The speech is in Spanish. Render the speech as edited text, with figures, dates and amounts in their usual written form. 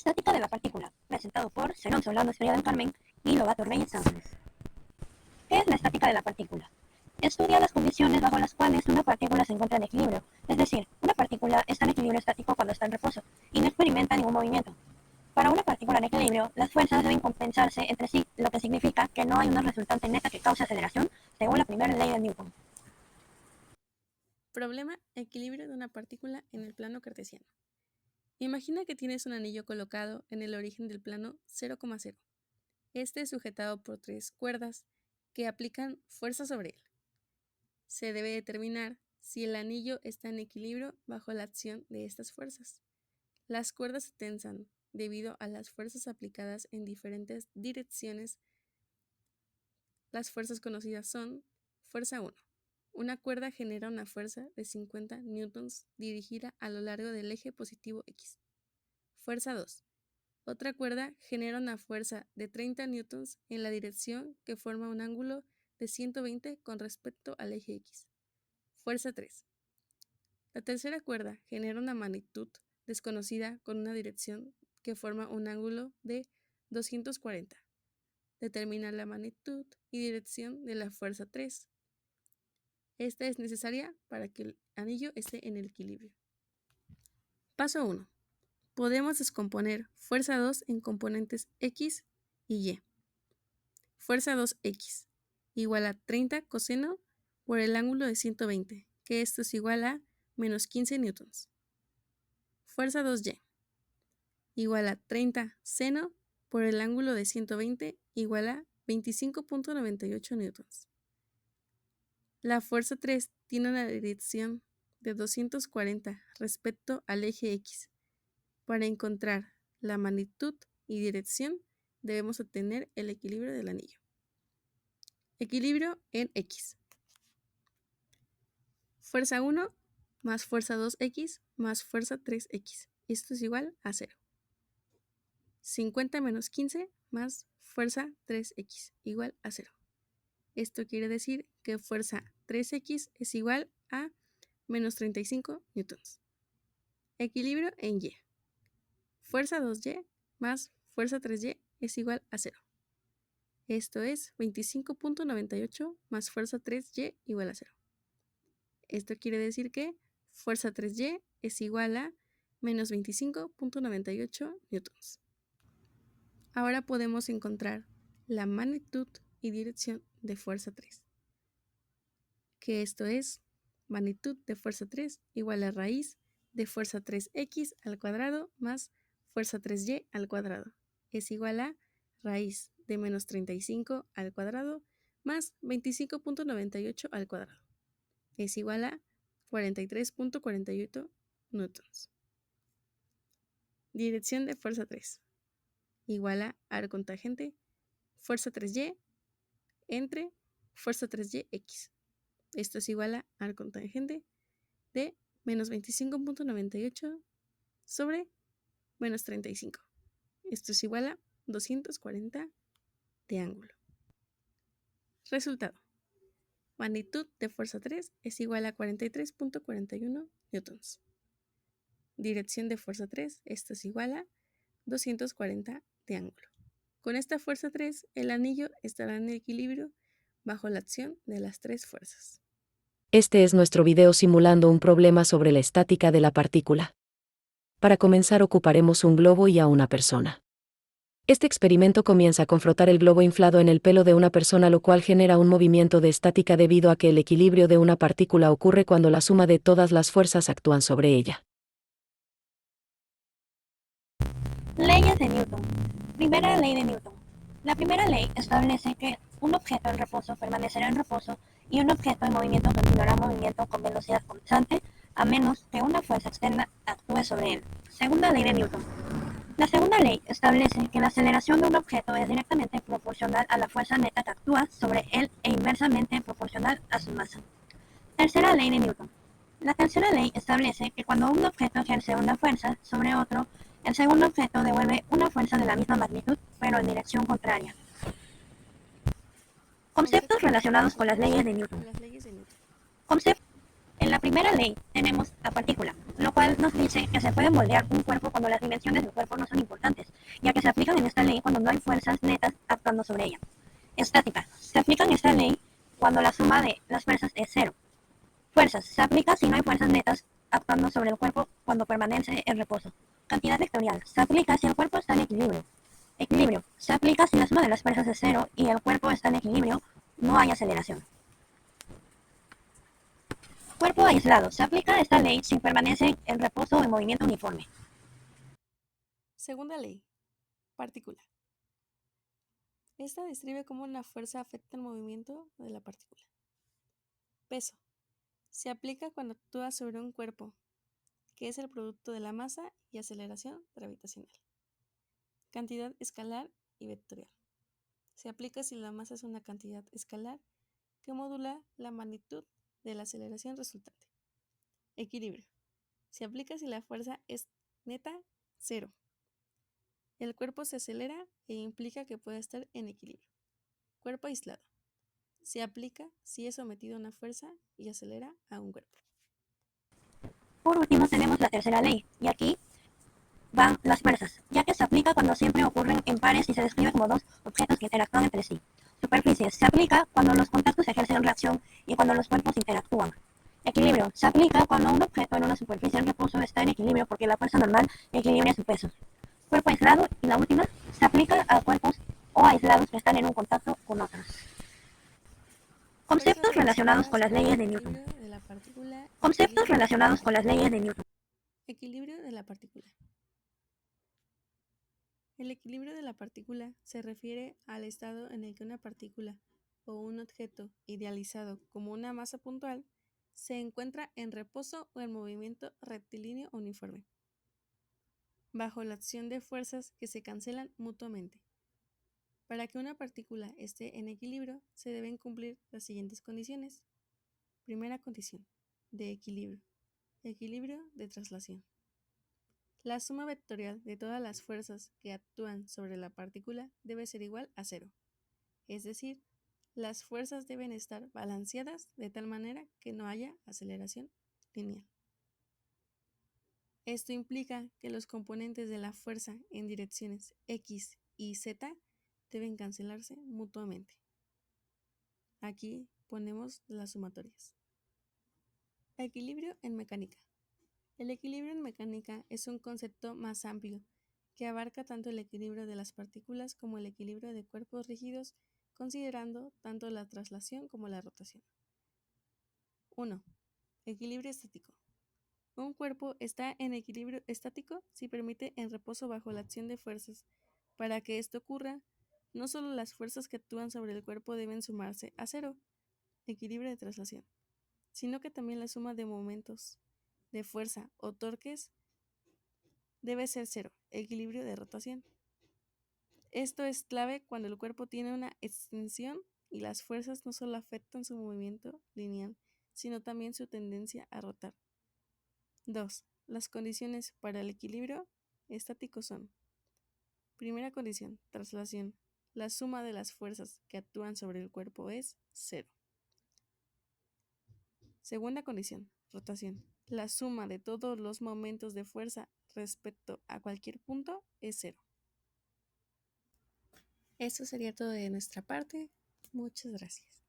Estática de la partícula, presentado por Zenón Solano Estrella del Carmen y Lobato Reyes Ángeles. ¿Qué es la estática de la partícula? Estudia las condiciones bajo las cuales una partícula se encuentra en equilibrio, es decir, una partícula está en equilibrio estático cuando está en reposo y no experimenta ningún movimiento. Para una partícula en equilibrio, las fuerzas deben compensarse entre sí, lo que significa que no hay una resultante neta que cause aceleración, según la primera ley de Newton. Problema: equilibrio de una partícula en el plano cartesiano. Imagina que tienes un anillo colocado en el origen del plano 0,0. Este es sujetado por 3 cuerdas que aplican fuerza sobre él. Se debe determinar si el anillo está en equilibrio bajo la acción de estas fuerzas. Las cuerdas se tensan debido a las fuerzas aplicadas en diferentes direcciones. Las fuerzas conocidas son: fuerza 1. Una cuerda genera una fuerza de 50 newtons dirigida a lo largo del eje positivo X. Fuerza 2. Otra cuerda genera una fuerza de 30 newtons en la dirección que forma un ángulo de 120 con respecto al eje X. Fuerza 3. La tercera cuerda genera una magnitud desconocida con una dirección que forma un ángulo de 240. Determina la magnitud y dirección de la fuerza 3. Esta es necesaria para que el anillo esté en el equilibrio. Paso 1. Podemos descomponer fuerza 2 en componentes X y Y. Fuerza 2X igual a 30 coseno por el ángulo de 120, que esto es igual a menos 15 newtons. Fuerza 2Y igual a 30 seno por el ángulo de 120 igual a 25.98 newtons. La fuerza 3 tiene una dirección de 240 respecto al eje X. Para encontrar la magnitud y dirección debemos obtener el equilibrio del anillo. Equilibrio en X. Fuerza 1 más fuerza 2X más fuerza 3X. Esto es igual a 0. 50 menos 15 más fuerza 3X igual a 0. Esto quiere decir que fuerza 3X es igual a menos 35 newtons. Equilibrio en Y. Fuerza 2Y más fuerza 3Y es igual a 0. Esto es 25.98 más fuerza 3Y igual a 0. Esto quiere decir que fuerza 3Y es igual a menos 25.98 newtons. Ahora podemos encontrar la magnitud y dirección de fuerza 3, que esto es magnitud de fuerza 3 igual a raíz de fuerza 3x al cuadrado más fuerza 3y al cuadrado. Es igual a raíz de menos 35 al cuadrado más 25.98 al cuadrado. Es igual a 43.48 newtons. Dirección de fuerza 3 igual a ar con tangente fuerza 3y entre fuerza 3yx. Esto es igual a ar con tangente de menos 25.98 sobre menos 35. Esto es igual a 240 de ángulo. Resultado. Magnitud de fuerza 3 es igual a 43.41 newtons. Dirección de fuerza 3, esto es igual a 240 de ángulo. Con esta fuerza 3, el anillo estará en equilibrio bajo la acción de las 3 fuerzas. Este es nuestro video simulando un problema sobre la estática de la partícula. Para comenzar ocuparemos un globo y a una persona. Este experimento comienza con frotar el globo inflado en el pelo de una persona, lo cual genera un movimiento de estática debido a que el equilibrio de una partícula ocurre cuando la suma de todas las fuerzas actúan sobre ella. Leyes de Newton. Primera ley de Newton. La primera ley establece que un objeto en reposo permanecerá en reposo y un objeto en movimiento continuará en movimiento con velocidad constante a menos que una fuerza externa actúe sobre él. Segunda ley de Newton. La segunda ley establece que la aceleración de un objeto es directamente proporcional a la fuerza neta que actúa sobre él e inversamente proporcional a su masa. Tercera ley de Newton. La tercera ley establece que cuando un objeto ejerce una fuerza sobre otro, el segundo objeto devuelve una fuerza de la misma magnitud, pero en dirección contraria. Conceptos relacionados con las leyes de Newton. Concepto. En la primera ley tenemos la partícula. lo cual nos dice que se puede moldear un cuerpo cuando las dimensiones del cuerpo no son importantes, ya que se aplican en esta ley cuando no hay fuerzas netas actuando sobre ella. Estática. Se aplica en esta ley cuando la suma de las fuerzas es cero. Fuerzas. Se aplica si no hay fuerzas netas actuando sobre el cuerpo cuando permanece en reposo. Cantidad vectorial. Se aplica si el cuerpo está en equilibrio. Equilibrio. Se aplica si la suma de las fuerzas es cero y el cuerpo está en equilibrio, no hay aceleración. Cuerpo aislado. Se aplica esta ley si permanece en reposo o en movimiento uniforme. Segunda ley. Partícula. Esta describe cómo una fuerza afecta el movimiento de la partícula. Peso. Se aplica cuando actúa sobre un cuerpo, que es el producto de la masa y aceleración gravitacional. Cantidad escalar y vectorial. Se aplica si la masa es una cantidad escalar que modula la magnitud de la aceleración resultante. Equilibrio. Se aplica si la fuerza es neta cero. El cuerpo se acelera e implica que puede estar en equilibrio. Cuerpo aislado. Se aplica si es sometido a una fuerza y acelera a un cuerpo. Por último tenemos la tercera ley, y aquí van las fuerzas, ya que se aplica cuando siempre ocurren en pares y se describe como dos objetos que interactúan entre sí. Superficies. Se aplica cuando los contactos ejercen reacción y cuando los cuerpos interactúan. Equilibrio. Se aplica cuando un objeto en una superficie en reposo está en equilibrio porque la fuerza normal equilibra su peso. Cuerpo aislado. Y la última, se aplica a cuerpos o aislados que están en un contacto con otros. Conceptos relacionados con las leyes de Newton. Conceptos relacionados con las leyes de Newton. Equilibrio de la partícula. El equilibrio de la partícula se refiere al estado en el que una partícula o un objeto idealizado como una masa puntual se encuentra en reposo o en movimiento rectilíneo uniforme, bajo la acción de fuerzas que se cancelan mutuamente. Para que una partícula esté en equilibrio, se deben cumplir las siguientes condiciones. Primera condición, de equilibrio. Equilibrio de traslación. La suma vectorial de todas las fuerzas que actúan sobre la partícula debe ser igual a cero. Es decir, las fuerzas deben estar balanceadas de tal manera que no haya aceleración lineal. Esto implica que los componentes de la fuerza en direcciones x y z deben cancelarse mutuamente. Aquí ponemos las sumatorias. Equilibrio en mecánica. El equilibrio en mecánica es un concepto más amplio que abarca tanto el equilibrio de las partículas como el equilibrio de cuerpos rígidos, considerando tanto la traslación como la rotación. 1. Equilibrio estático. Un cuerpo está en equilibrio estático si permite en reposo bajo la acción de fuerzas. Para que esto ocurra, no solo las fuerzas que actúan sobre el cuerpo deben sumarse a cero, equilibrio de traslación, sino que también la suma de momentos de fuerza o torques debe ser cero, equilibrio de rotación. Esto es clave cuando el cuerpo tiene una extensión y las fuerzas no solo afectan su movimiento lineal, sino también su tendencia a rotar. 2. Las condiciones para el equilibrio estático son: primera condición, traslación. La suma de las fuerzas que actúan sobre el cuerpo es cero. Segunda condición, rotación. La suma de todos los momentos de fuerza respecto a cualquier punto es cero. Eso sería todo de nuestra parte. Muchas gracias.